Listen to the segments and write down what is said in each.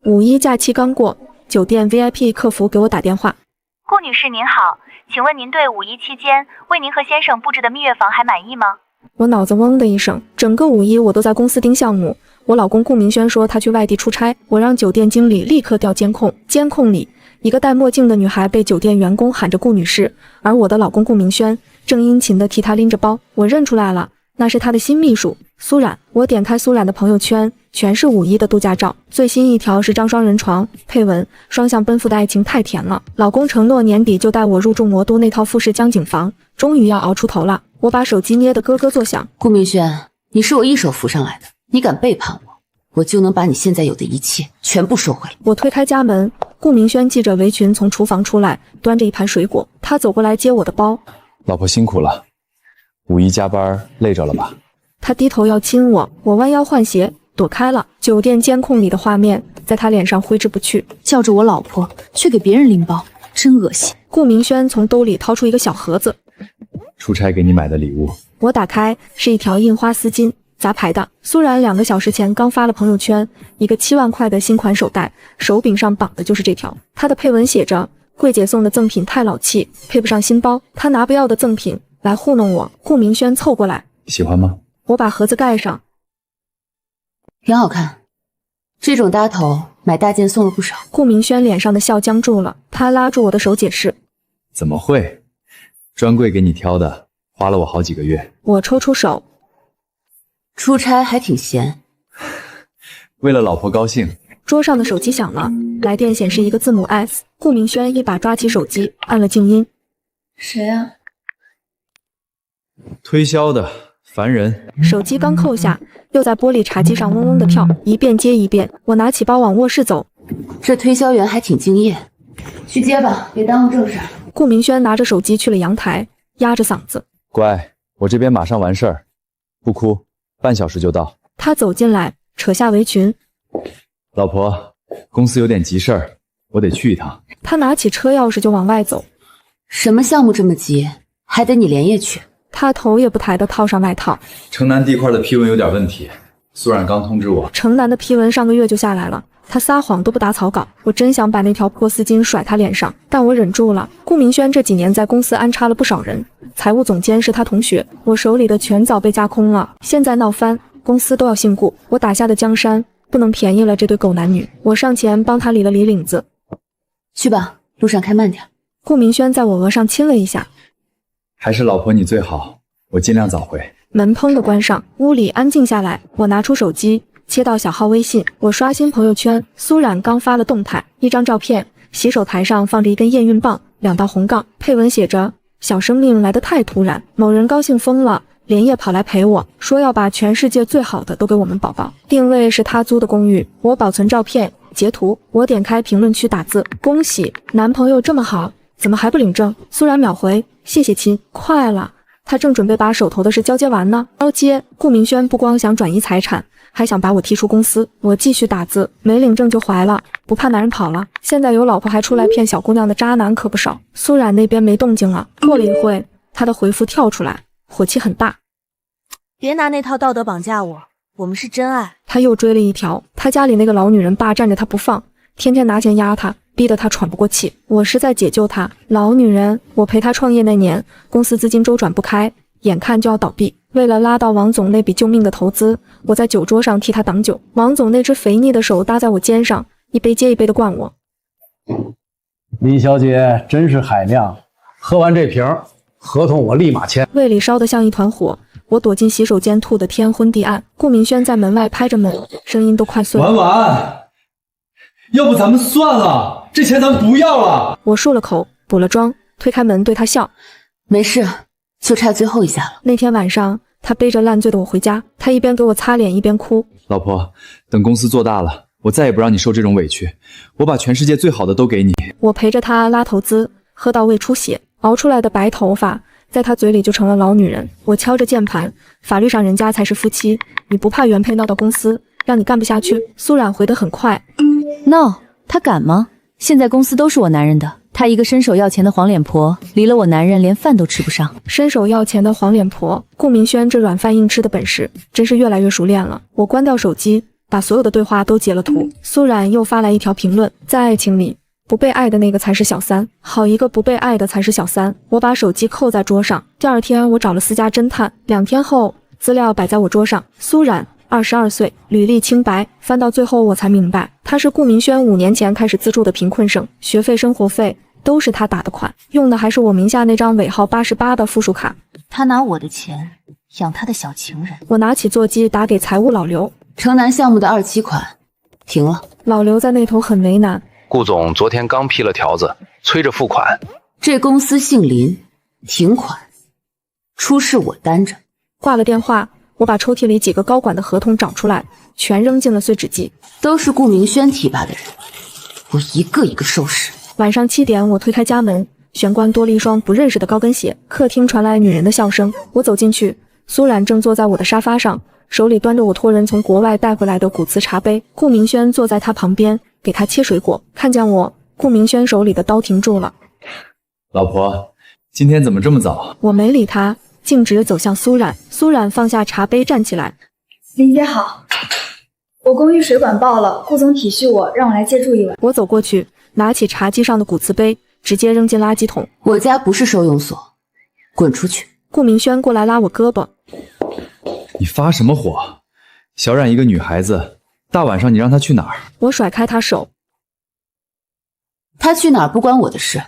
5·1假期刚过，酒店 VIP 客服给我打电话。顾女士您好，请问您对5·1期间为您和先生布置的蜜月房还满意吗？我脑子嗡的一声，整个5·1我都在公司盯项目。我老公顾明轩说他去外地出差，我让酒店经理立刻调监控。监控里，一个戴墨镜的女孩被酒店员工喊着顾女士，而我的老公顾明轩正殷勤地替她拎着包。我认出来了，那是他的新秘书苏冉。我点开苏冉的朋友圈，全是5·1的度假照，最新一条是张双人床，配文：双向奔赴的爱情太甜了，老公承诺年底就带我入住魔都那套富士江景房，终于要熬出头了。我把手机捏得咯咯作响。顾明轩，你是我一手扶上来的，你敢背叛我，我就能把你现在有的一切全部收回。我推开家门，顾明轩系着围裙从厨房出来，端着一盘水果。他走过来接我的包。老婆辛苦了，5·1加班累着了吧？他低头要亲我，我弯腰换鞋躲开了。酒店监控里的画面在他脸上挥之不去，叫着我老婆去给别人拎包，真恶心。顾明轩从兜里掏出一个小盒子，出差给你买的礼物。我打开，是一条印花丝巾，杂牌的。苏冉2个小时前刚发了朋友圈，一个7万块的新款手袋，手柄上绑的就是这条。他的配文写着：柜姐送的赠品太老气，配不上新包，他拿不要的赠品来糊弄我。顾明轩凑过来，喜欢吗？我把盒子盖上，挺好看，这种搭头买大件送了不少。顾明轩脸上的笑僵住了，他拉住我的手解释：怎么会，专柜给你挑的，花了我好几个月。我抽出手，出差还挺闲。为了老婆高兴。桌上的手机响了，来电显示一个字母 S。顾明轩一把抓起手机，按了静音。谁啊？推销的，烦人。手机刚扣下，又在玻璃茶几上嗡嗡的跳，一遍接一遍。我拿起包往卧室走，这推销员还挺敬业，去接吧，别耽误正事儿。顾明轩拿着手机去了阳台，压着嗓子：乖，我这边马上完事儿，不哭，半小时就到。他走进来，扯下围裙。老婆，公司有点急事儿，我得去一趟。他拿起车钥匙就往外走。什么项目这么急，还得你连夜去？他头也不抬地套上外套。城南地块的批文有点问题，苏冉刚通知我。城南的批文上个月就下来了，他撒谎都不打草稿。我真想把那条破丝巾甩他脸上，但我忍住了。顾明轩这几年在公司安插了不少人，财务总监是他同学，我手里的全早被架空了，现在闹翻，公司都要姓顾。我打下的江山不能便宜了这对狗男女。我上前帮他理了理领子。去吧，路上开慢点。顾明轩在我额上亲了一下。还是老婆你最好，我尽量早回。门砰的关上，屋里安静下来。我拿出手机，切到小号微信，我刷新朋友圈。苏冉刚发了动态，一张照片，洗手台上放着一根验孕棒，2道红杠，配文写着：小生命来得太突然，某人高兴疯了，连夜跑来陪我，说要把全世界最好的都给我们宝宝。定位是他租的公寓。我保存照片截图，我点开评论区打字：恭喜，男朋友这么好，怎么还不领证？苏冉秒回：谢谢亲，快了。他正准备把手头的事交接完呢。交接。顾明轩不光想转移财产，还想把我踢出公司。我继续打字：没领证就怀了，不怕男人跑了。现在有老婆还出来骗小姑娘的渣男可不少。苏冉那边没动静了。过了一会，他的回复跳出来，火气很大：别拿那套道德绑架我，我们是真爱。他又追了一条，他家里那个老女人霸占着他不放，天天拿钱压他，逼得他喘不过气。我是在解救他。老女人，我陪他创业那年，公司资金周转不开，眼看就要倒闭。为了拉到王总那笔救命的投资，我在酒桌上替他挡酒。王总那只肥腻的手搭在我肩上，一杯接一杯的灌我。李小姐真是海量，喝完这瓶，合同我立马签。胃里烧得像一团火，我躲进洗手间，吐得天昏地暗。顾明轩在门外拍着门，声音都快碎了。婉，要不咱们算了，这钱咱不要了。我漱了口，补了妆，推开门对他笑：没事，就差最后一下了。那天晚上，他背着烂醉的我回家，他一边给我擦脸一边哭：老婆，等公司做大了，我再也不让你受这种委屈，我把全世界最好的都给你。我陪着他拉投资，喝到胃出血，熬出来的白头发在他嘴里就成了老女人。我敲着键盘：法律上人家才是夫妻，你不怕原配闹到公司让你干不下去？苏冉回得很快：闹，他敢吗？现在公司都是我男人的，他一个伸手要钱的黄脸婆，离了我男人连饭都吃不上。伸手要钱的黄脸婆，顾明轩这软饭硬吃的本事真是越来越熟练了。我关掉手机，把所有的对话都截了图。苏冉又发来一条评论：在爱情里，不被爱的那个才是小三，好一个不被爱的才是小三。我把手机扣在桌上。第二天，我找了私家侦探。2天后，资料摆在我桌上。苏冉，22岁，履历清白。翻到最后，我才明白，他是顾明轩5年前开始资助的贫困生，学费、生活费都是他打的款，用的还是我名下那张尾号88的附属卡。他拿我的钱养他的小情人。我拿起座机打给财务老刘，城南项目的2期款停了。老刘在那头很为难。顾总昨天刚批了条子，催着付款。这公司姓林，停款，出事我担着。挂了电话，我把抽屉里几个高管的合同找出来，全扔进了碎纸机。都是顾明轩提拔的人，我一个一个收拾。晚上7点，我推开家门，玄关多了一双不认识的高跟鞋。客厅传来女人的笑声，我走进去，苏冉正坐在我的沙发上，手里端着我托人从国外带回来的古瓷茶杯。顾明轩坐在他旁边，给他切水果。看见我，顾明轩手里的刀停住了。老婆，今天怎么这么早？我没理他，径直走向苏冉。苏冉放下茶杯，站起来。林姐好，我公寓水管爆了，顾总体恤我，让我来借住一晚。我走过去，拿起茶几上的古瓷杯，直接扔进垃圾桶。我家不是收容所，滚出去！顾明轩过来拉我胳膊。你发什么火？小冉一个女孩子，大晚上你让她去哪儿？我甩开他手。她去哪儿不关我的事，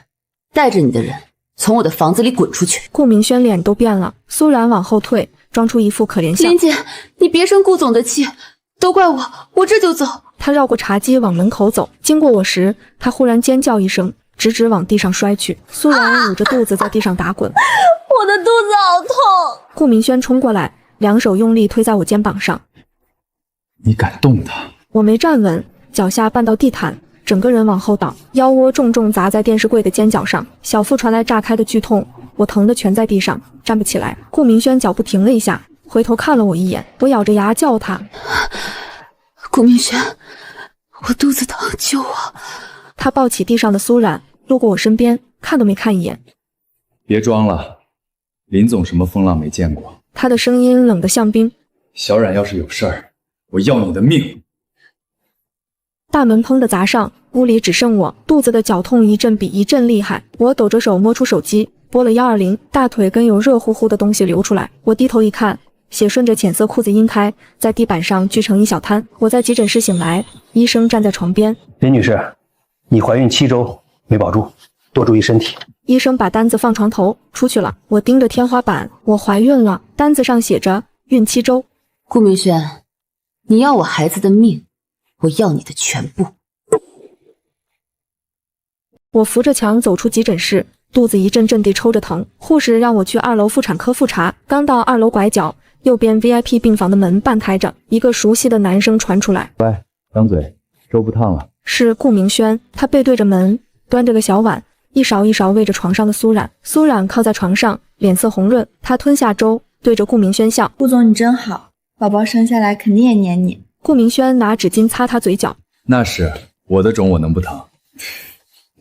带着你的人从我的房子里滚出去！顾明轩脸都变了。苏冉往后退，装出一副可怜相。林姐，你别生顾总的气，都怪我，我这就走。他绕过茶几往门口走，经过我时，他忽然尖叫一声，直直往地上摔去。苏冉捂着肚子在地上打滚。我的肚子好痛！顾明轩冲过来，两手用力推在我肩膀上。你敢动他？我没站稳，脚下绊到地毯，整个人往后倒，腰窝重重砸在电视柜的尖角上，小腹传来炸开的剧痛，我疼得全在地上，站不起来。顾明轩脚步停了一下，回头看了我一眼，我咬着牙叫他：顾明轩，我肚子疼，救我！他抱起地上的苏冉，路过我身边，看都没看一眼。别装了，林总什么风浪没见过。他的声音冷得像冰。小冉要是有事儿，我要你的命！大门砰的砸上，屋里只剩我，肚子的绞痛一阵比一阵厉害。我抖着手摸出手机，拨了120，大腿根有热乎乎的东西流出来。我低头一看，血顺着浅色裤子晕开，在地板上聚成一小滩。我在急诊室醒来，医生站在床边。林女士，你怀孕7周，没保住，多注意身体。医生把单子放床头，出去了。我盯着天花板，我怀孕了，单子上写着孕7周。顾明轩，你要我孩子的命，我要你的全部。我扶着墙走出急诊室，肚子一阵阵地抽着疼。护士让我去2楼妇产科复查。刚到2楼拐角，右边 VIP 病房的门半开着，一个熟悉的男声传出来：喂，张嘴，粥不烫了。是顾明轩，他背对着门，端着个小碗，一勺一勺喂着床上的苏冉。苏冉靠在床上，脸色红润，他吞下粥，对着顾明轩笑：顾总你真好，宝宝生下来肯定也黏你。顾明轩拿纸巾擦他嘴角：那是我的种，我能不疼？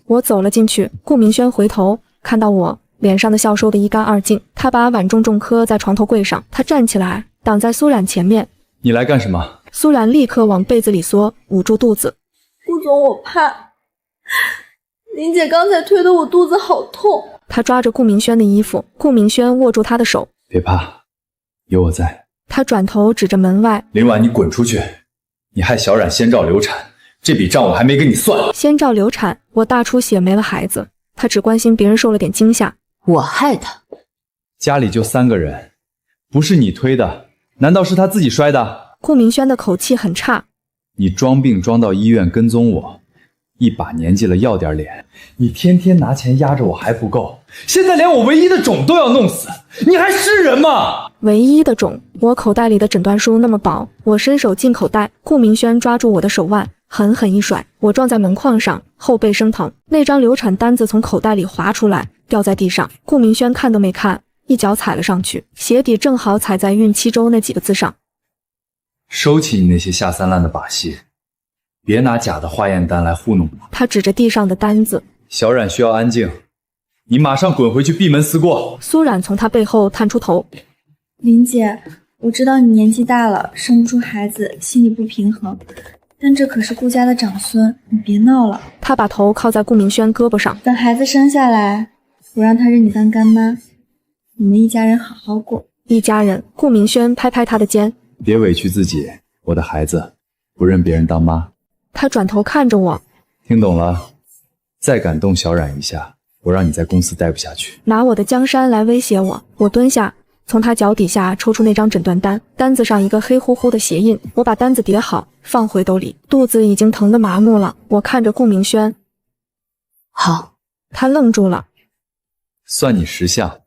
我走了进去，顾明轩回头看到我，脸上的笑收得一干二净。他把碗重重磕在床头柜上，他站起来挡在苏冉前面。你来干什么？苏冉立刻往被子里缩，捂住肚子。顾总我怕，林姐刚才推的我肚子好痛。他抓着顾明轩的衣服，顾明轩握住他的手。别怕，有我在。他转头指着门外：林婉，你滚出去！你害小冉先兆流产，这笔账我还没跟你算。先兆流产，我大出血没了孩子，他只关心别人受了点惊吓。我害他。家里就3个人，不是你推的，难道是他自己摔的？顾明轩的口气很差。你装病装到医院跟踪我，一把年纪了要点脸。你天天拿钱压着我还不够，现在连我唯一的种都要弄死，你还是人吗？唯一的种？我口袋里的诊断书那么薄，我伸手进口袋，顾明轩抓住我的手腕，狠狠一甩，我撞在门框上，后背生疼。那张流产单子从口袋里滑出来，掉在地上。顾明轩看都没看，一脚踩了上去，鞋底正好踩在孕7周那几个字上。收起你那些下三滥的把戏，别拿假的化验单来糊弄我。他指着地上的单子：小冉需要安静，你马上滚回去闭门思过。苏冉从他背后探出头：林姐，我知道你年纪大了，生不出孩子，心里不平衡，但这可是顾家的长孙，你别闹了。他把头靠在顾明轩胳膊上，等孩子生下来，我让他认你当干妈，你们一家人好好过。一家人。顾明轩拍拍他的肩，别委屈自己，我的孩子不认别人当妈。他转头看着我，听懂了？再敢动小冉一下，我让你在公司待不下去。拿我的江山来威胁我。我蹲下，从他脚底下抽出那张诊断单，单子上一个黑乎乎的鞋印。我把单子叠好，放回兜里，肚子已经疼得麻木了。我看着顾明轩，好。他愣住了。算你识相。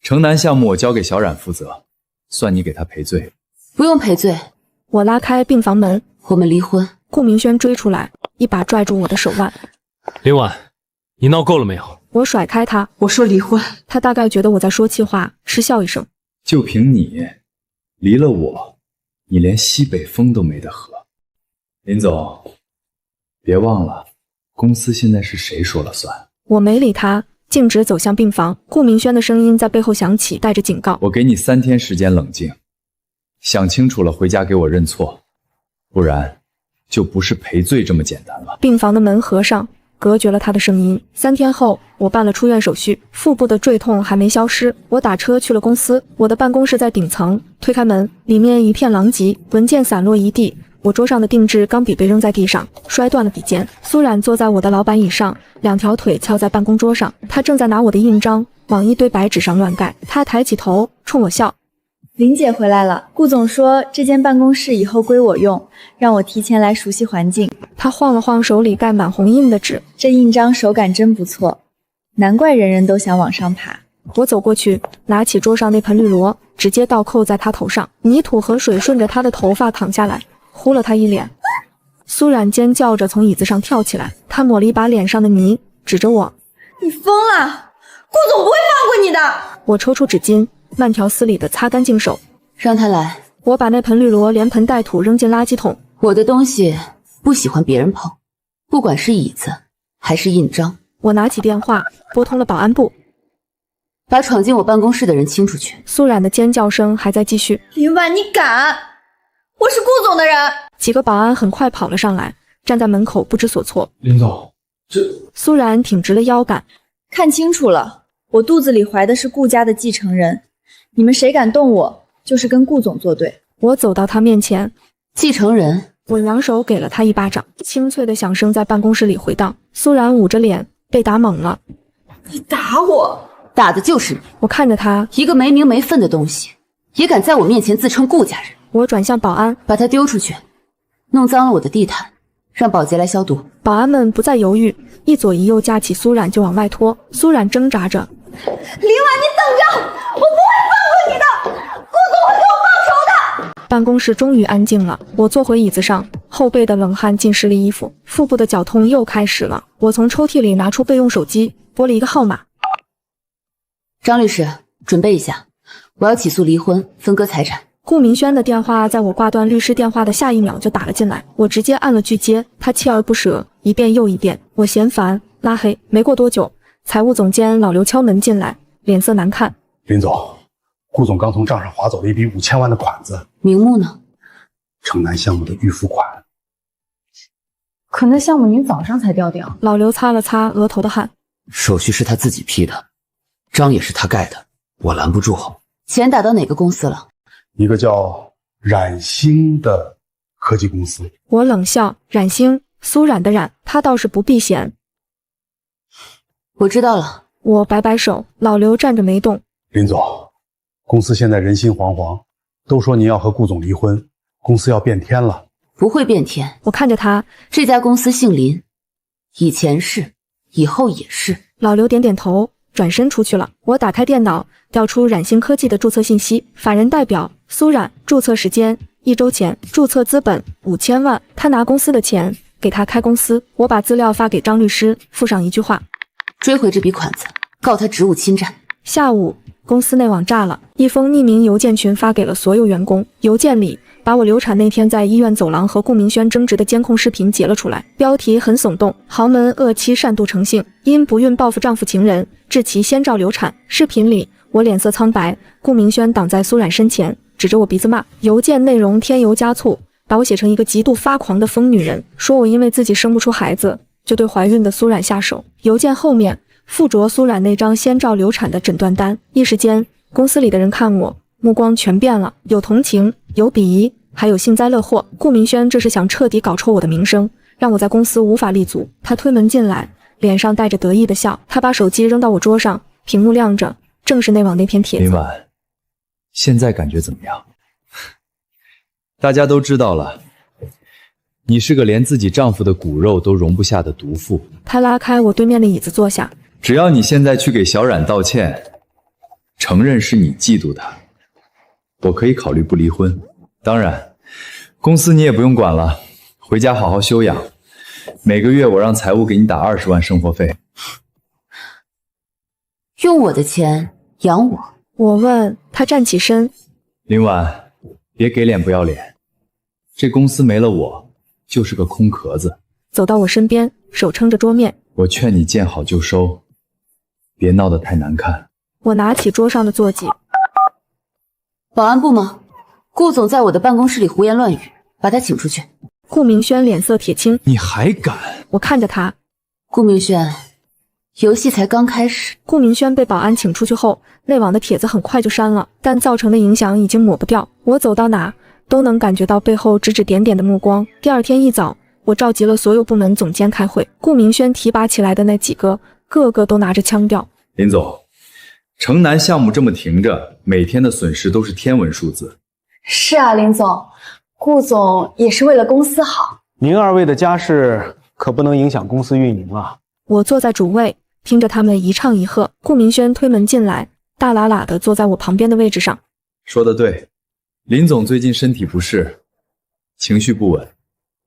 城南项目我交给小冉负责，算你给他赔罪。不用赔罪。我拉开病房门，我们离婚。顾明轩追出来，一把拽住我的手腕。林婉，你闹够了没有？我甩开他，我说离婚。他大概觉得我在说气话，嗤笑一声。就凭你，离了我，你连西北风都没得喝。林总，别忘了，公司现在是谁说了算？我没理他，径直走向病房。顾明轩的声音在背后响起，带着警告。我给你3天时间冷静，想清楚了回家给我认错，不然就不是赔罪这么简单了。病房的门合上，隔绝了他的声音。3天后，我办了出院手续，腹部的坠痛还没消失。我打车去了公司，我的办公室在顶层。推开门，里面一片狼藉，文件散落一地。我桌上的定制钢笔被扔在地上，摔断了笔尖。苏冉坐在我的老板椅上，2条腿翘在办公桌上，他正在拿我的印章往一堆白纸上乱盖。他抬起头冲我笑。林姐回来了，顾总说这间办公室以后归我用，让我提前来熟悉环境。他晃了晃手里盖满红印的纸，这印章手感真不错，难怪人人都想往上爬。我走过去，拿起桌上那盆绿萝，直接倒扣在他头上，泥土和水顺着他的头发淌下来，呼了他一脸。苏冉尖叫着从椅子上跳起来，他抹了一把脸上的泥，指着我：“你疯了！顾总不会放过你的！”我抽出纸巾，慢条斯理地擦干净手。让他来。我把那盆绿萝连盆带土扔进垃圾桶。我的东西不喜欢别人碰，不管是椅子还是印章。我拿起电话拨通了保安部，把闯进我办公室的人清出去。苏冉的尖叫声还在继续。林婉，你敢？我是顾总的人。几个保安很快跑了上来，站在门口不知所措。林总，这……苏冉挺直了腰杆。看清楚了，我肚子里怀的是顾家的继承人，你们谁敢动我，就是跟顾总作对。我走到他面前。继承人。我扬手给了他一巴掌，清脆的响声在办公室里回荡。苏冉捂着脸，被打懵了。你打我？打的就是你。我看着他，一个没名没分的东西，也敢在我面前自称顾家人。我转向保安，把他丢出去，弄脏了我的地毯，让保洁来消毒。保安们不再犹豫，一左一右架起苏冉就往外拖。苏冉挣扎着：“林婉，你等着，我不会放过你的，顾总会给我报仇的。”办公室终于安静了，我坐回椅子上，后背的冷汗浸湿了衣服，腹部的绞痛又开始了。我从抽屉里拿出备用手机，拨了一个号码。张律师，准备一下，我要起诉离婚，分割财产。顾明轩的电话在我挂断律师电话的下一秒就打了进来，我直接按了拒接。他锲而不舍，一遍又一遍。我嫌烦，拉黑。没过多久，财务总监老刘敲门进来，脸色难看。林总，顾总刚从账上划走了一笔5000万的款子。名目呢？城南项目的预付款。可那项目您早上才调掉。老刘擦了擦额头的汗。手续是他自己批的，章也是他盖的，我拦不住。钱打到哪个公司了？一个叫冉星的科技公司。我冷笑，冉星，苏冉的冉，他倒是不避嫌。我知道了。我摆摆手，老刘站着没动。林总，公司现在人心惶惶，都说您要和顾总离婚，公司要变天了。不会变天。我看着他，这家公司姓林，以前是，以后也是。老刘点点头，转身出去了。我打开电脑，调出冉星科技的注册信息，法人代表苏冉，注册时间1周前，注册资本5000万，他拿公司的钱给他开公司。我把资料发给张律师，附上一句话：追回这笔款子，告他职务侵占。下午，公司内网炸了，一封匿名邮件群发给了所有员工。邮件里把我流产那天在医院走廊和顾明轩争执的监控视频截了出来，标题很耸动：豪门恶妻擅妒成性，因不孕报复丈夫情人，致其先兆流产。视频里我脸色苍白，顾明轩挡在苏冉身前，指着我鼻子骂。邮件内容添油加醋，把我写成一个极度发狂的疯女人，说我因为自己生不出孩子，就对怀孕的苏冉下手。邮件后面附着苏冉那张先兆流产的诊断单。一时间，公司里的人看我目光全变了，有同情，有鄙夷，还有幸灾乐祸。顾明轩这是想彻底搞臭我的名声，让我在公司无法立足。他推门进来，脸上带着得意的笑。他把手机扔到我桌上，屏幕亮着，正是内网那篇帖子。林婉，现在感觉怎么样？大家都知道了，你是个连自己丈夫的骨肉都容不下的毒妇。他拉开我对面的椅子坐下。只要你现在去给小冉道歉，承认是你嫉妒她，我可以考虑不离婚。当然，公司你也不用管了，回家好好休养。每个月我让财务给你打20万生活费。用我的钱养我？我问他，站起身。林婉，别给脸不要脸，这公司没了我就是个空壳子。走到我身边，手撑着桌面。我劝你见好就收，别闹得太难看。我拿起桌上的座机。保安部吗？顾总在我的办公室里胡言乱语，把他请出去。顾明轩脸色铁青。你还敢？我看着他。顾明轩，游戏才刚开始。顾明轩被保安请出去后，内网的帖子很快就删了，但造成的影响已经抹不掉。我走到哪都能感觉到背后指指点点的目光。第二天一早，我召集了所有部门总监开会。顾明轩提拔起来的那几个，个个都拿着腔调。林总，城南项目这么停着，每天的损失都是天文数字。是啊，林总，顾总也是为了公司好。您二位的家事可不能影响公司运营啊。我坐在主位，听着他们一唱一和。顾明轩推门进来，大喇喇地坐在我旁边的位置上。说得对，林总最近身体不适，情绪不稳，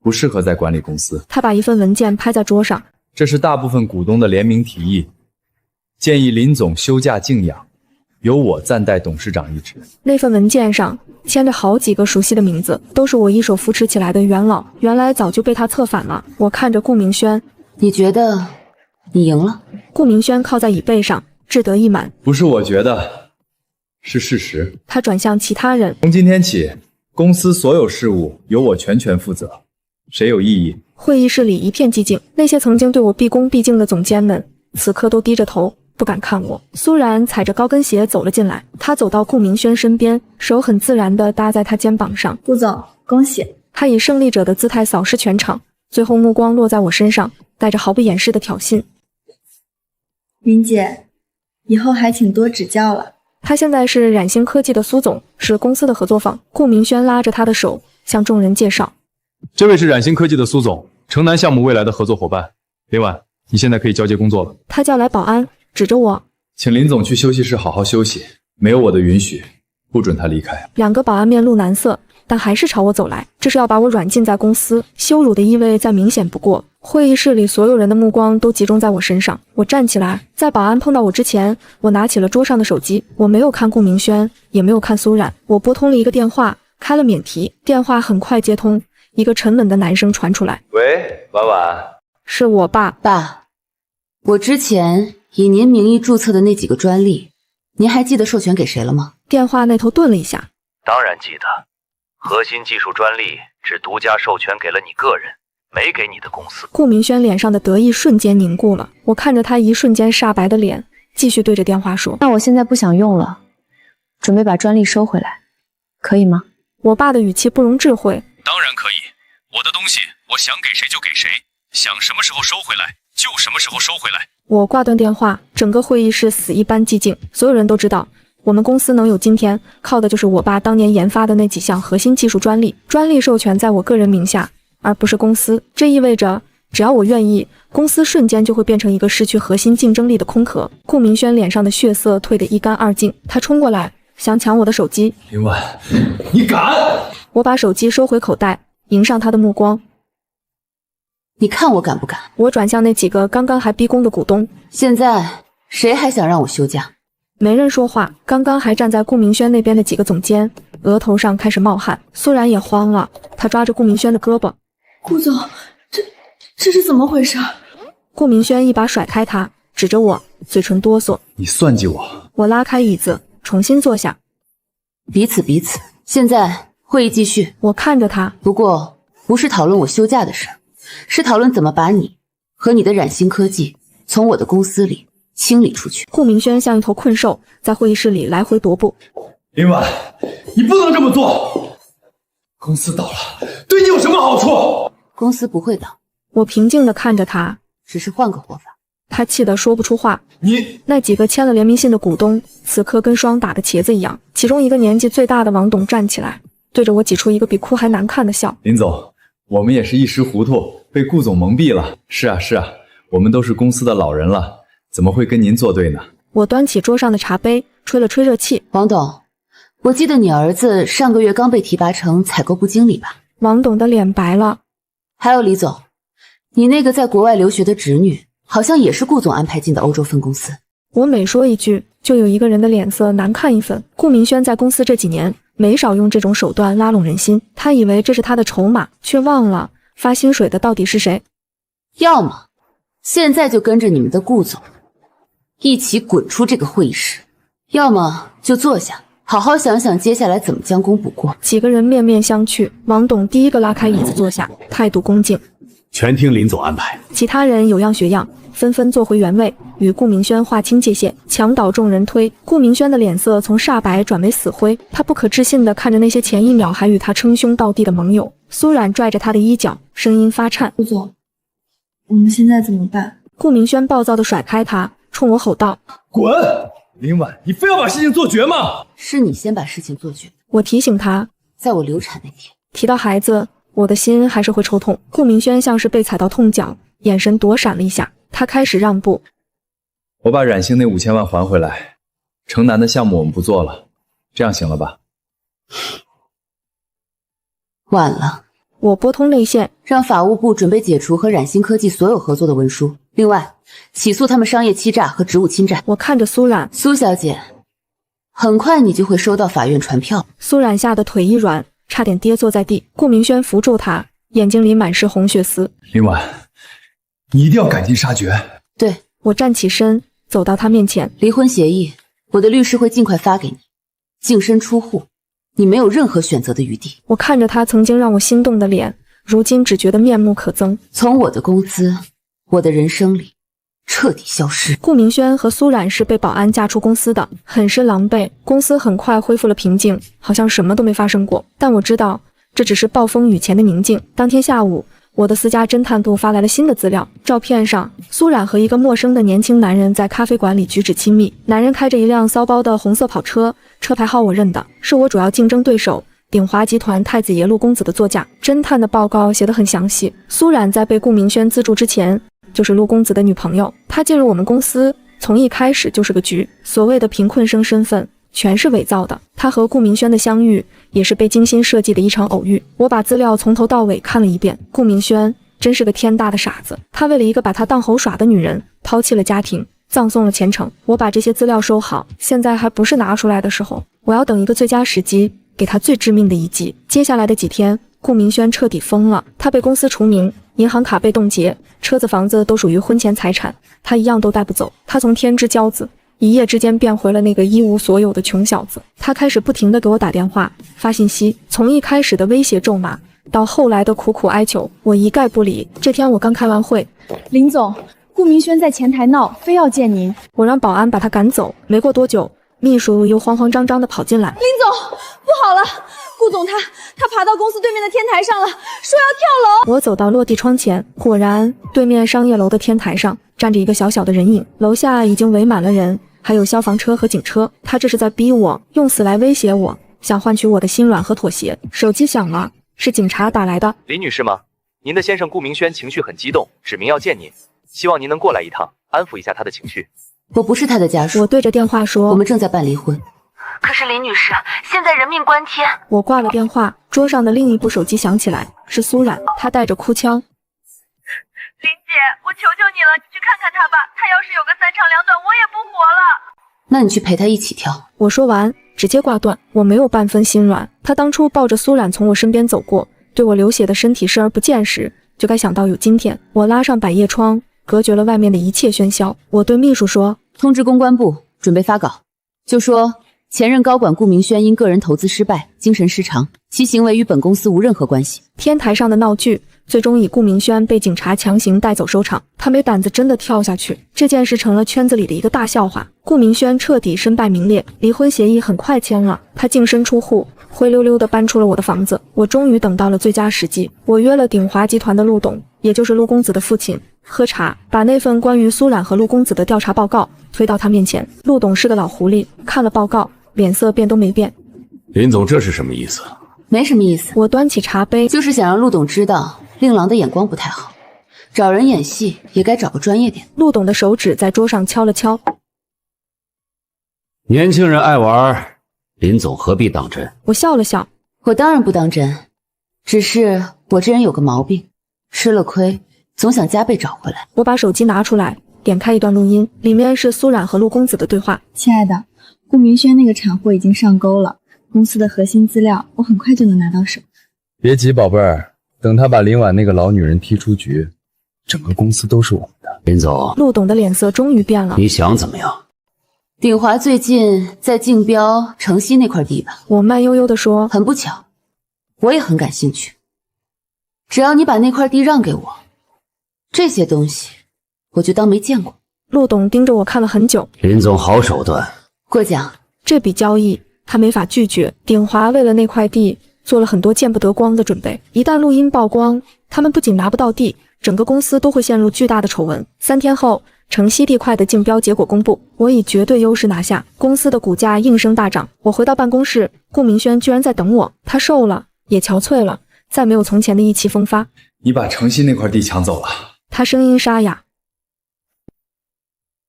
不适合再管理公司。他把一份文件拍在桌上。这是大部分股东的联名提议，建议林总休假静养，由我暂代董事长一职。那份文件上签着好几个熟悉的名字，都是我一手扶持起来的元老，原来早就被他策反了。我看着顾明轩。你觉得你赢了？顾明轩靠在椅背上，志得意满。不是我觉得，是事实。他转向其他人。从今天起，公司所有事务由我全权负责，谁有异议？会议室里一片寂静，那些曾经对我毕恭毕敬的总监们，此刻都低着头，不敢看我。苏然踩着高跟鞋走了进来，他走到顾明轩身边，手很自然地搭在他肩膀上。顾总，恭喜！他以胜利者的姿态扫视全场，最后目光落在我身上，带着毫不掩饰的挑衅。林姐，以后还请多指教了。他现在是冉星科技的苏总，是公司的合作方。顾明轩拉着他的手，向众人介绍：这位是冉星科技的苏总，城南项目未来的合作伙伴。林婉，你现在可以交接工作了。他叫来保安，指着我：请林总去休息室好好休息，没有我的允许，不准他离开。两个保安面露难色，但还是朝我走来，这是要把我软禁在公司，羞辱的意味再明显不过。会议室里所有人的目光都集中在我身上。我站起来，在保安碰到我之前，我拿起了桌上的手机。我没有看顾明轩，也没有看苏冉，我拨通了一个电话，开了免提。电话很快接通，一个沉稳的男声传出来：喂，婉婉，是我爸。爸，我之前以您名义注册的那几个专利，您还记得授权给谁了吗？电话那头顿了一下。当然记得，核心技术专利只独家授权给了你个人，没给你的公司。顾明轩脸上的得意瞬间凝固了，我看着他一瞬间煞白的脸，继续对着电话说：那我现在不想用了，准备把专利收回来，可以吗？我爸的语气不容置喙。当然可以，我的东西我想给谁就给谁，想什么时候收回来就什么时候收回来。我挂断电话，整个会议室死一般寂静。所有人都知道，我们公司能有今天，靠的就是我爸当年研发的那几项核心技术专利，专利授权在我个人名下，而不是公司。这意味着，只要我愿意，公司瞬间就会变成一个失去核心竞争力的空壳。顾明轩脸上的血色退得一干二净，他冲过来想抢我的手机。林婉，你敢！我把手机收回口袋，迎上他的目光。你看我敢不敢？我转向那几个刚刚还逼宫的股东。现在谁还想让我休假？没人说话。刚刚还站在顾明轩那边的几个总监，额头上开始冒汗。苏然也慌了，他抓着顾明轩的胳膊。顾总，这是怎么回事？顾明轩一把甩开他，指着我，嘴唇哆嗦。你算计我！我拉开椅子，重新坐下。彼此。现在会议继续。我看着他，不过不是讨论我休假的事，是讨论怎么把你和你的冉星科技从我的公司里清理出去。顾明轩像一头困兽，在会议室里来回踱步。林婉，你不能这么做！公司倒了，对你有什么好处？公司不会倒。我平静地看着他，只是换个活法。他气得说不出话。你那几个签了联名信的股东，此刻跟霜打的茄子一样。其中一个年纪最大的王董站起来，对着我挤出一个比哭还难看的笑。林总，我们也是一时糊涂，被顾总蒙蔽了。是啊，我们都是公司的老人了，怎么会跟您作对呢？我端起桌上的茶杯，吹了吹热气。王董，我记得你儿子上个月刚被提拔成采购部经理吧？王董的脸白了。还有李总，你那个在国外留学的侄女，好像也是顾总安排进的欧洲分公司。我每说一句，就有一个人的脸色难看一分。顾明轩在公司这几年没少用这种手段拉拢人心，他以为这是他的筹码，却忘了发薪水的到底是谁。要么现在就跟着你们的顾总一起滚出这个会议室，要么就坐下好好想想接下来怎么将功补过。几个人面面相觑，王董第一个拉开椅子坐下，态度恭敬。全听林总安排。其他人有样学样，纷纷坐回原位，与顾明轩划清界限，墙倒众人推。顾明轩的脸色从煞白转为死灰，他不可置信地看着那些前一秒还与他称兄道弟的盟友。苏冉拽着他的衣角，声音发颤：顾总，我们现在怎么办？顾明轩暴躁地甩开他，冲我吼道：滚！林婉，你非要把事情做绝吗？是你先把事情做绝的。我提醒他，在我流产那天，提到孩子，我的心还是会抽痛。顾明轩像是被踩到痛脚，眼神躲闪了一下，他开始让步。我把冉星那5000万还回来，城南的项目我们不做了，这样行了吧？晚了。我拨通内线，让法务部准备解除和冉星科技所有合作的文书，另外起诉他们商业欺诈和职务侵占。我看着苏冉，苏小姐，很快你就会收到法院传票。苏冉吓得腿一软，差点跌坐在地。顾明轩扶住他，眼睛里满是红血丝。林婉，你一定要赶尽杀绝。对。我站起身，走到他面前。离婚协议，我的律师会尽快发给你。净身出户，你没有任何选择的余地。我看着他曾经让我心动的脸，如今只觉得面目可憎。从我的公司，我的人生里彻底消失。顾明轩和苏冉是被保安架出公司的，很是狼狈。公司很快恢复了平静，好像什么都没发生过。但我知道，这只是暴风雨前的宁静。当天下午，我的私家侦探部发来了新的资料。照片上，苏冉和一个陌生的年轻男人在咖啡馆里举止亲密。男人开着一辆骚包的红色跑车，车牌号我认得，是我主要竞争对手鼎华集团太子爷陆公子的座驾。侦探的报告写得很详细。苏冉在被顾明轩资助之前，就是陆公子的女朋友。她进入我们公司，从一开始就是个局。所谓的贫困生身份，全是伪造的。她和顾明轩的相遇，也是被精心设计的一场偶遇。我把资料从头到尾看了一遍。顾明轩真是个天大的傻子，他为了一个把他当猴耍的女人，抛弃了家庭，葬送了前程。我把这些资料收好，现在还不是拿出来的时候，我要等一个最佳时机，给他最致命的一击。接下来的几天，顾明轩彻底疯了，他被公司除名，银行卡被冻结，车子房子都属于婚前财产，他一样都带不走。他从天之骄子一夜之间变回了那个一无所有的穷小子。他开始不停地给我打电话发信息，从一开始的威胁咒骂到后来的苦苦哀求，我一概不理。这天我刚开完会，林总，顾明轩在前台闹，非要见您。我让保安把他赶走。没过多久，秘书又慌慌张张地跑进来。林总，不好了，顾总他爬到公司对面的天台上了，说要跳楼。我走到落地窗前，果然对面商业楼的天台上站着一个小小的人影，楼下已经围满了人，还有消防车和警车。他这是在逼我，用死来威胁我，想换取我的心软和妥协。手机响了，是警察打来的。李女士吗？您的先生顾明轩情绪很激动，指明要见您，希望您能过来一趟，安抚一下他的情绪。我不是他的家属。我对着电话说，我们正在办离婚。可是林女士，现在人命关天。我挂了电话，桌上的另一部手机响起来，是苏冉，她带着哭腔。林姐，我求求你了，你去看看他吧，他要是有个3长2短，我也不活了。那你去陪他一起跳。我说完直接挂断。我没有半分心软，他当初抱着苏冉从我身边走过，对我流血的身体视而不见时，就该想到有今天。我拉上百叶窗，隔绝了外面的一切喧嚣。我对秘书说，通知公关部准备发稿，就说前任高管顾明轩因个人投资失败，精神失常，其行为与本公司无任何关系。天台上的闹剧最终以顾明轩被警察强行带走收场，他没胆子真的跳下去，这件事成了圈子里的一个大笑话。顾明轩彻底身败名裂，离婚协议很快签了，他净身出户，灰溜溜地搬出了我的房子。我终于等到了最佳时机，我约了鼎华集团的陆董，也就是陆公子的父亲，喝茶，把那份关于苏冉和陆公子的调查报告推到他面前。陆董是个老狐狸，看了报告，脸色变都没变。林总，这是什么意思？没什么意思，我端起茶杯，就是想让陆董知道令郎的眼光不太好，找人演戏也该找个专业点。陆董的手指在桌上敲了敲。年轻人爱玩，林总何必当真？我笑了笑，我当然不当真，只是我这人有个毛病，吃了亏总想加倍找回来。我把手机拿出来，点开一段录音，里面是苏冉和陆公子的对话。亲爱的，顾明轩那个产货已经上钩了，公司的核心资料我很快就能拿到手。别急，宝贝儿，等他把林婉那个老女人踢出局，整个公司都是我们的。林总，陆董的脸色终于变了。你想怎么样？鼎华最近在竞标城西那块地吧？我慢悠悠地说。很不巧，我也很感兴趣。只要你把那块地让给我，这些东西我就当没见过。陆董盯着我看了很久。林总好手段。过奖。这笔交易他没法拒绝。鼎华为了那块地做了很多见不得光的准备，一旦录音曝光，他们不仅拿不到地，整个公司都会陷入巨大的丑闻。3天后，城西地块的竞标结果公布，我以绝对优势拿下，公司的股价应声大涨。我回到办公室，顾明轩居然在等我，他瘦了，也憔悴了，再没有从前的意气风发。你把城西那块地抢走了？他声音沙哑。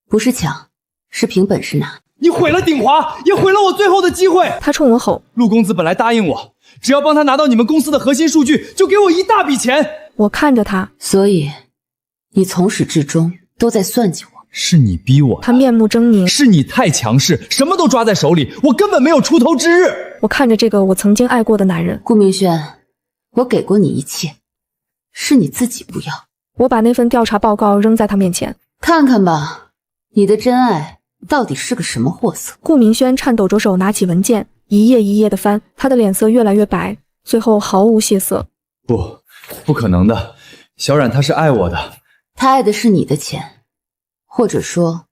不是抢，是凭本事拿。你毁了鼎华，也毁了我最后的机会。他冲我吼。陆公子本来答应我，只要帮他拿到你们公司的核心数据，就给我一大笔钱。我看着他。所以你从始至终都在算计我。是你逼我的。他面目狰狞。是你太强势，什么都抓在手里，我根本没有出头之日。我看着这个我曾经爱过的男人。顾明轩，我给过你一切，是你自己不要。我把那份调查报告扔在他面前。看看吧，你的真爱到底是个什么货色？顾明轩颤抖着手拿起文件，一页一页的翻，他的脸色越来越白，最后毫无血色。不可能的，小冉她是爱我的。他爱的是你的钱，或者说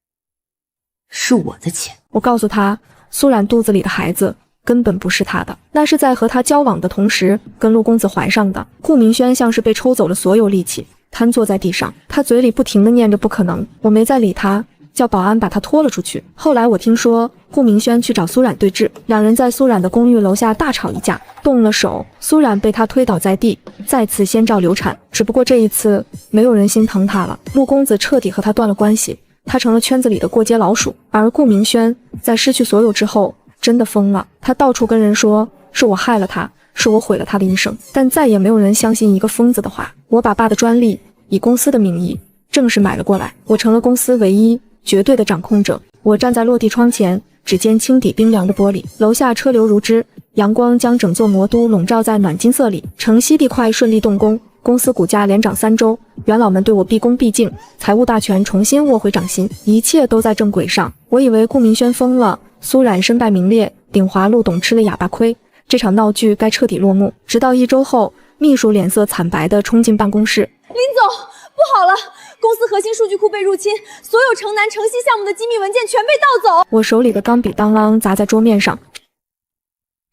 是我的钱。我告诉他，苏冉肚子里的孩子根本不是他的，那是在和他交往的同时跟陆公子怀上的。顾明轩像是被抽走了所有力气，瘫坐在地上，他嘴里不停地念着不可能。我没再理他，叫保安把他拖了出去。后来我听说顾明轩去找苏冉对峙，两人在苏冉的公寓楼下大吵一架，动了手，苏冉被他推倒在地，再次先兆流产。只不过这一次没有人心疼他了，陆公子彻底和他断了关系，他成了圈子里的过街老鼠。而顾明轩在失去所有之后真的疯了，他到处跟人说是我害了他，是我毁了他的一生，但再也没有人相信一个疯子的话。我把爸的专利以公司的名义正式买了过来，我成了公司唯一绝对的掌控者。我站在落地窗前，指尖轻抵冰凉的玻璃，楼下车流如织，阳光将整座魔都笼罩在暖金色里。城西地块顺利动工，公司股价连涨3周，元老们对我毕恭毕敬，财务大权重新握回掌心，一切都在正轨上。我以为顾明轩疯了，苏冉身败名裂，鼎华陆董吃了哑巴亏，这场闹剧该彻底落幕。直到1周后，秘书脸色惨白地冲进办公室。林总，不好了，公司核心数据库被入侵，所有城南城西项目的机密文件全被盗走。我手里的钢笔当啷砸在桌面上。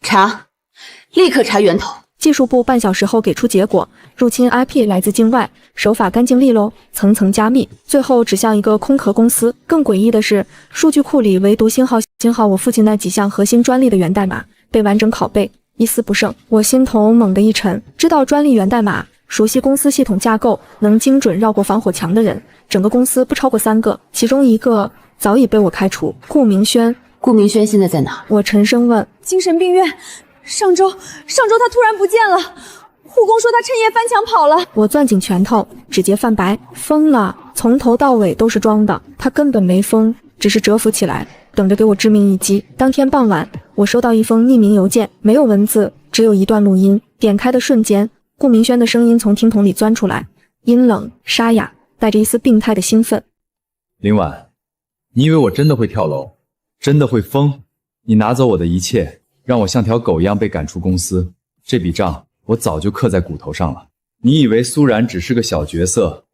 查，立刻查源头。技术部半小时后给出结果，入侵 IP 来自境外，手法干净利落，层层加密，最后指向一个空壳公司。更诡异的是，数据库里唯独星号我父亲那几项核心专利的源代码被完整拷贝，一丝不剩。我心头猛地一沉，知道专利源代码，熟悉公司系统架构，能精准绕过防火墙的人，整个公司不超过3个，其中一个早已被我开除。顾明轩现在在哪？我沉声问。精神病院。上周他突然不见了，护工说他趁夜翻墙跑了。我攥紧拳头，指节泛白。疯了，从头到尾都是装的，他根本没疯，只是蛰伏起来，等着给我致命一击。当天傍晚，我收到一封匿名邮件，没有文字，只有一段录音。点开的瞬间，顾明轩的声音从听筒里钻出来，阴冷沙哑，带着一丝病态的兴奋。林婉，你以为我真的会跳楼，真的会疯？你拿走我的一切，让我像条狗一样被赶出公司，这笔账我早就刻在骨头上了。你以为苏然只是个小角色？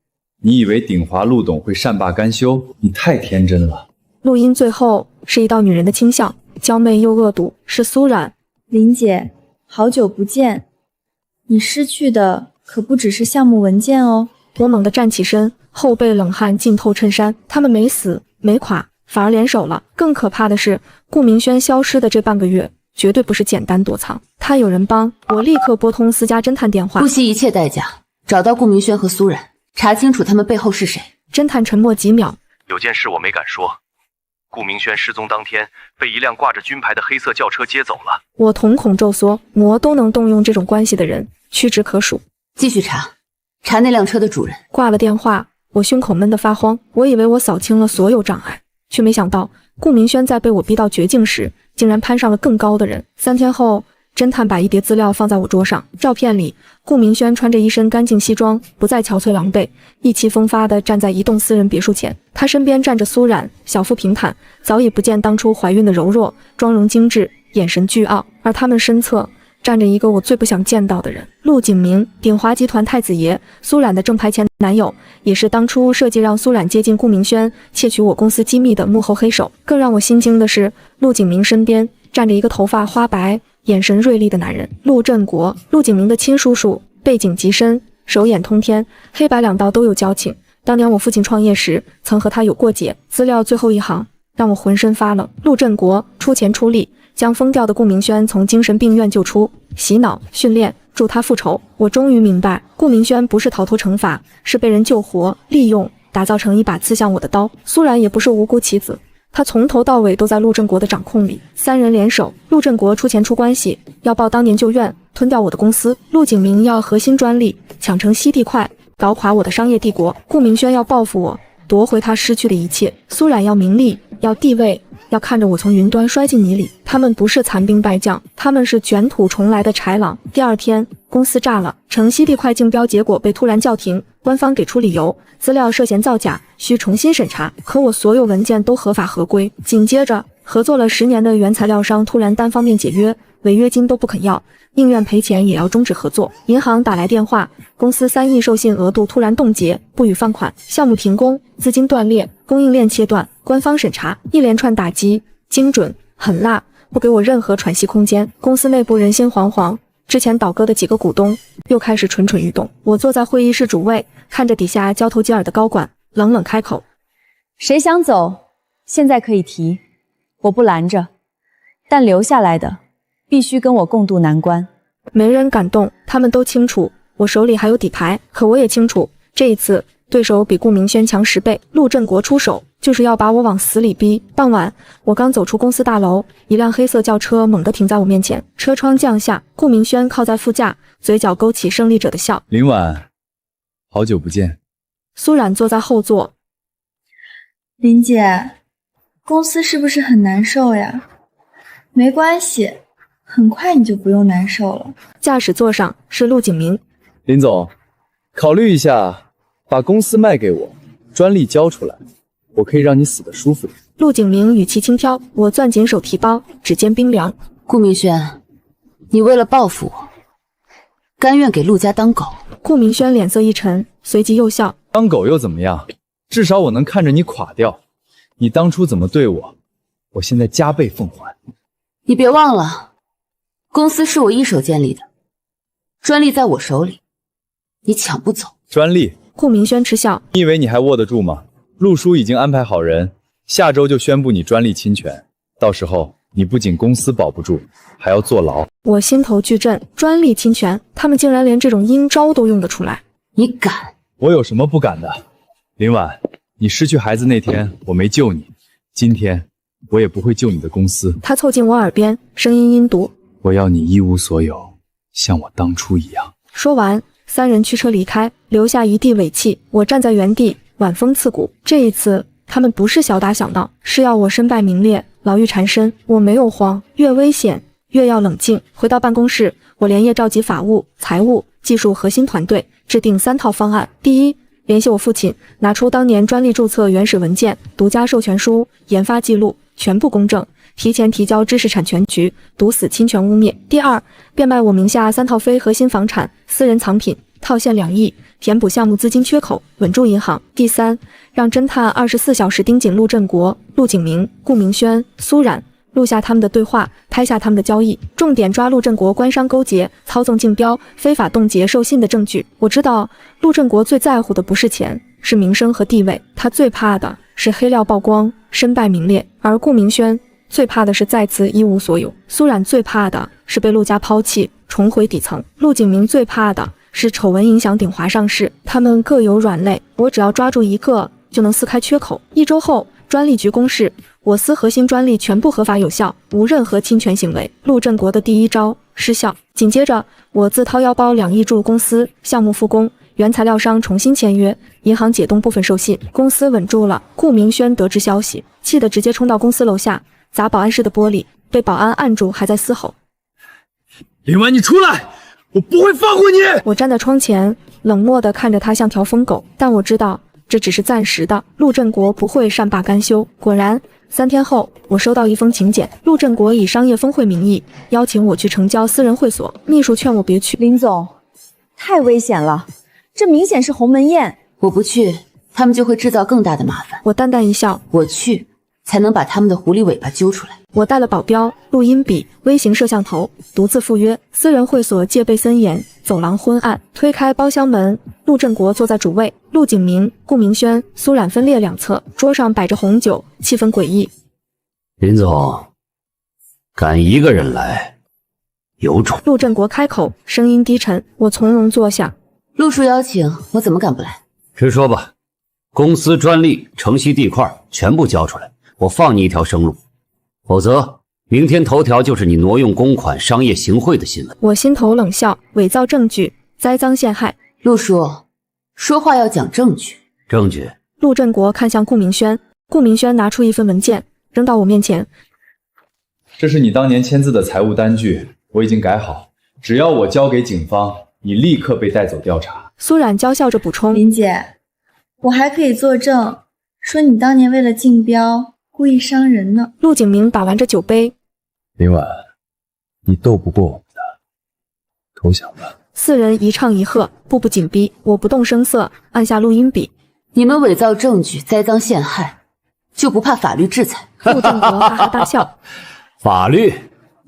你以为鼎华陆董会善罢甘休？你太天真了。录音最后是一道女人的倾向，娇媚又恶毒，是苏冉。林姐，好久不见，你失去的可不只是项目文件哦。我猛地站起身，后背冷汗浸透衬衫。他们没死没垮，反而联手了。更可怕的是，顾明轩消失的这半个月绝对不是简单躲藏，他有人帮。我立刻拨通私家侦探电话，不惜一切代价找到顾明轩和苏冉，查清楚他们背后是谁。侦探沉默几秒，有件事我没敢说，顾明轩失踪当天被一辆挂着军牌的黑色轿车接走了。我瞳孔骤缩，魔都能动用这种关系的人屈指可数。继续查那辆车的主人。挂了电话，我胸口闷得发慌。我以为我扫清了所有障碍，却没想到顾明轩在被我逼到绝境时，竟然攀上了更高的人。3天后，侦探把一叠资料放在我桌上。照片里，顾明轩穿着一身干净西装，不再憔悴狼狈，意气风发地站在一栋私人别墅前。他身边站着苏冉，小腹平坦，早已不见当初怀孕的柔弱，妆容精致，眼神倨傲。而他们身侧站着一个我最不想见到的人，陆景明，鼎华集团太子爷，苏冉的正牌前男友，也是当初设计让苏冉接近顾明轩，窃取我公司机密的幕后黑手。更让我心惊的是，陆景明身边站着一个头发花白、眼神锐利的男人，陆振国，陆景明的亲叔叔，背景极深，手眼通天，黑白两道都有交情。当年我父亲创业时，曾和他有过节。资料最后一行让我浑身发冷。陆振国出钱出力，将疯掉的顾明轩从精神病院救出，洗脑、训练，助他复仇。我终于明白，顾明轩不是逃脱惩罚，是被人救活、利用，打造成一把刺向我的刀。苏冉也不是无辜棋子，他从头到尾都在陆振国的掌控里。3人联手，陆振国出钱出关系，要报当年旧怨，吞掉我的公司；陆景明要核心专利，抢成西地块，搞垮我的商业帝国；顾明轩要报复我，夺回他失去的一切；苏冉要名利，要地位，要看着我从云端摔进泥里。他们不是残兵败将，他们是卷土重来的豺狼。第2天，公司炸了，城西地块竞标结果被突然叫停，官方给出理由，资料涉嫌造假，需重新审查。可我所有文件都合法合规。紧接着，合作了10年的原材料商突然单方面解约，违约金都不肯要，宁愿赔钱也要终止合作。银行打来电话，公司3亿授信额度突然冻结，不予放款，项目停工，资金断裂，供应链切断，官方审查，一连串打击，精准狠辣，不给我任何喘息空间。公司内部人心惶惶，之前倒戈的几个股东又开始蠢蠢欲动。我坐在会议室主位，看着底下交头接耳的高管，冷冷开口：谁想走，现在可以提，我不拦着，但留下来的必须跟我共度难关。没人敢动，他们都清楚我手里还有底牌，可我也清楚这一次对手比顾明轩强10倍。陆振国出手就是要把我往死里逼。傍晚，我刚走出公司大楼，一辆黑色轿车猛地停在我面前，车窗降下，顾明轩靠在副驾，嘴角勾起胜利者的笑。林婉，好久不见。苏冉坐在后座。林姐，公司是不是很难受呀？没关系，很快你就不用难受了。驾驶座上是陆景明。林总，考虑一下，把公司卖给我，专利交出来，我可以让你死得舒服点。陆景明语气轻佻，我攥紧手提包，指尖冰凉。顾明轩，你为了报复我，甘愿给陆家当狗？顾明轩脸色一沉，随即又笑。当狗又怎么样？至少我能看着你垮掉。你当初怎么对我，我现在加倍奉还。你别忘了，公司是我一手建立的，专利在我手里，你抢不走。专利？顾明轩嗤笑。你以为你还握得住吗？陆叔已经安排好人，下周就宣布你专利侵权，到时候你不仅公司保不住，还要坐牢。我心头巨震，专利侵权，他们竟然连这种阴招都用得出来。你敢？我有什么不敢的？林婉，你失去孩子那天我没救你，今天我也不会救你的公司。他凑近我耳边，声音阴毒。我要你一无所有，像我当初一样。说完，3人驱车离开，留下一地尾气。我站在原地，晚风刺骨。这一次他们不是小打小闹，是要我身败名裂，牢狱缠身。我没有慌，越危险越要冷静。回到办公室，我连夜召集法务、财务、技术核心团队，制定3套方案。第一，联系我父亲，拿出当年专利注册原始文件、独家授权书、研发记录，全部公证，提前提交知识产权局，堵死侵权污蔑。第二，变卖我名下3套非核心房产、私人藏品，套现2亿，填补项目资金缺口，稳住银行。第三，让侦探24小时盯紧陆振国、陆景明、顾明轩、苏冉，录下他们的对话，拍下他们的交易，重点抓陆振国官商勾结、操纵竞标、非法冻结授信的证据。我知道陆振国最在乎的不是钱，是名声和地位，他最怕的是黑料曝光，身败名裂。而顾明轩最怕的是再次一无所有，苏冉最怕的是被陆家抛弃，重回底层。陆景明最怕的是丑闻影响鼎华上市，他们各有软肋，我只要抓住一个，就能撕开缺口。1周后，专利局公示，我司核心专利全部合法有效，无任何侵权行为。陆振国的第一招失效。紧接着，我自掏腰包2亿注入公司，项目复工，原材料商重新签约，银行解冻部分授信，公司稳住了。顾明轩得知消息，气得直接冲到公司楼下，砸保安室的玻璃，被保安按住，还在嘶吼：林婉，你出来！我不会放过你！我站在窗前，冷漠地看着他像条疯狗，但我知道这只是暂时的，陆振国不会善罢甘休。果然，3天后，我收到一封请柬，陆振国以商业峰会名义邀请我去成交私人会所，秘书劝我别去。林总，太危险了，这明显是鸿门宴。我不去，他们就会制造更大的麻烦。我淡淡一笑，我去，才能把他们的狐狸尾巴揪出来。我带了保镖、录音笔、微型摄像头，独自赴约。私人会所戒备森严，走廊昏暗。推开包厢门，陆振国坐在主位，陆景明、顾明轩、苏冉分列两侧，桌上摆着红酒，气氛诡异。林总，敢一个人来，有种。陆振国开口，声音低沉。我从容坐下。陆叔邀请，我怎么敢不来？直说吧，公司专利、城西地块全部交出来，我放你一条生路。否则，明天头条就是你挪用公款、商业行贿的新闻。我心头冷笑，伪造证据，栽赃陷害。陆叔，说话要讲证据。证据。陆振国看向顾明轩，顾明轩拿出一份文件，扔到我面前。这是你当年签字的财务单据，我已经改好，只要我交给警方，你立刻被带走调查。苏冉娇笑着补充：林姐，我还可以作证，说你当年为了竞标故意伤人呢。陆景明把玩着酒杯。林婉，你斗不过我们的，投降吧。4人一唱一和，步步紧逼。我不动声色，按下录音笔。你们伪造证据，栽赃陷害，就不怕法律制裁？陆振国哈哈大笑。法律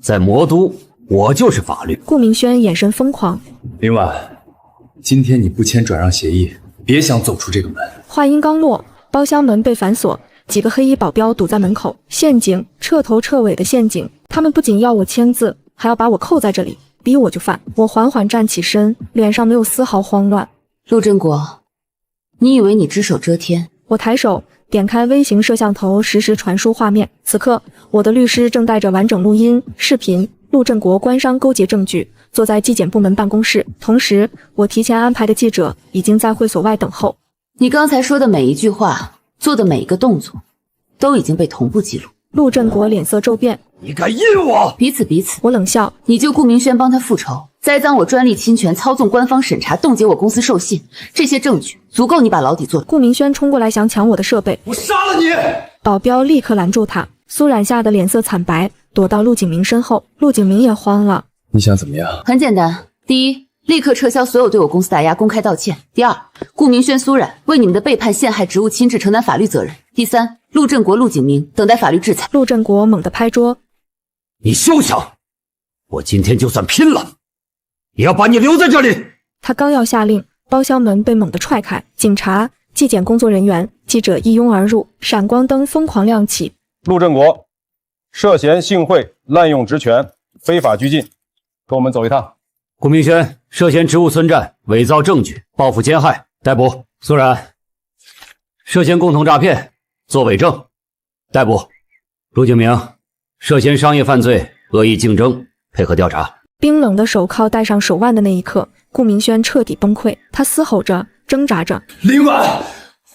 在魔都，我就是法律。顾明轩眼神疯狂。林婉，今天你不签转让协议，别想走出这个门。话音刚落，包厢门被反锁，几个黑衣保镖堵在门口。陷阱，彻头彻尾的陷阱。他们不仅要我签字，还要把我扣在这里，逼我就范。我缓缓站起身，脸上没有丝毫慌乱。陆振国，你以为你只手遮天？我抬手点开微型摄像头，实时传输画面。此刻，我的律师正带着完整录音、视频陆振国官商勾结证据，坐在纪检部门办公室。同时，我提前安排的记者已经在会所外等候。你刚才说的每一句话，做的每一个动作，都已经被同步记录。陆振国脸色骤变。你敢阴我？彼此。我冷笑。你就顾明轩帮他复仇，栽赃我专利侵权，操纵官方审查，冻结我公司授信，这些证据足够你把牢底坐。顾明轩冲过来想抢我的设备，我杀了你！保镖立刻拦住他。苏冉吓得脸色惨白，躲到陆景明身后。陆景明也慌了。你想怎么样？很简单，第一，立刻撤销所有对我公司打压，公开道歉。第二，顾明轩、苏冉为你们的背叛、陷害、职务轻置承担法律责任。第三，陆振国、陆景明等待法律制裁。陆振国猛地拍桌：你休想！我今天就算拼了，也要把你留在这里！他刚要下令，包厢门被猛地踹开，警察、纪检工作人员、记者一拥而入，闪光灯疯狂亮起。陆振国涉嫌行贿、滥用职权、非法拘禁，跟我们走一趟。顾明轩涉嫌职务孙占、伪造证据、报复奸害，逮捕。苏冉涉嫌共同诈骗、作伪证，逮捕。陆景明涉嫌商业犯罪、恶意竞争，配合调查。冰冷的手铐戴上手腕的那一刻，顾明轩彻底崩溃，他嘶吼着，挣扎着：林婉，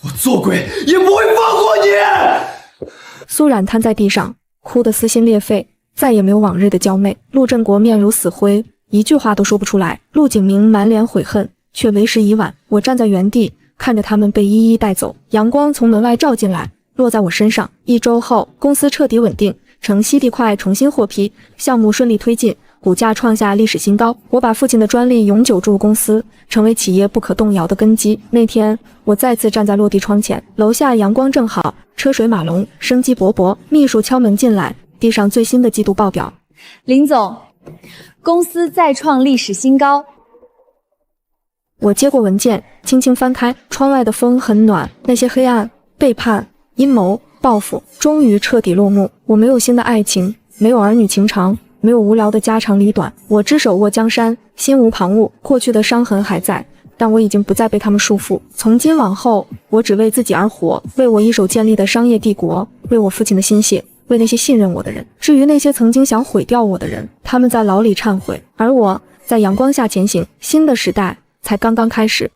我做鬼也不会放过你！苏冉瘫在地上，哭得撕心裂肺，再也没有往日的娇媚。陆振国面如死灰，一句话都说不出来。陆景明满脸悔恨，却为时已晚。我站在原地，看着他们被一一带走。阳光从门外照进来，落在我身上。1周后，公司彻底稳定，乘西地块重新获批，项目顺利推进，股价创下历史新高。我把父亲的专利永久注入公司，成为企业不可动摇的根基。那天，我再次站在落地窗前，楼下阳光正好，车水马龙，生机勃勃。秘书敲门进来，递上最新的季度报表。林总，公司再创历史新高。我接过文件，轻轻翻开，窗外的风很暖，那些黑暗、背叛、阴谋、报复终于彻底落幕。我没有新的爱情，没有儿女情长，没有无聊的家长里短。我只手握江山，心无旁骛。过去的伤痕还在，但我已经不再被他们束缚。从今往后，我只为自己而活，为我一手建立的商业帝国，为我父亲的心血，为那些信任我的人。至于那些曾经想毁掉我的人，他们在牢里忏悔，而我在阳光下前行。新的时代才刚刚开始。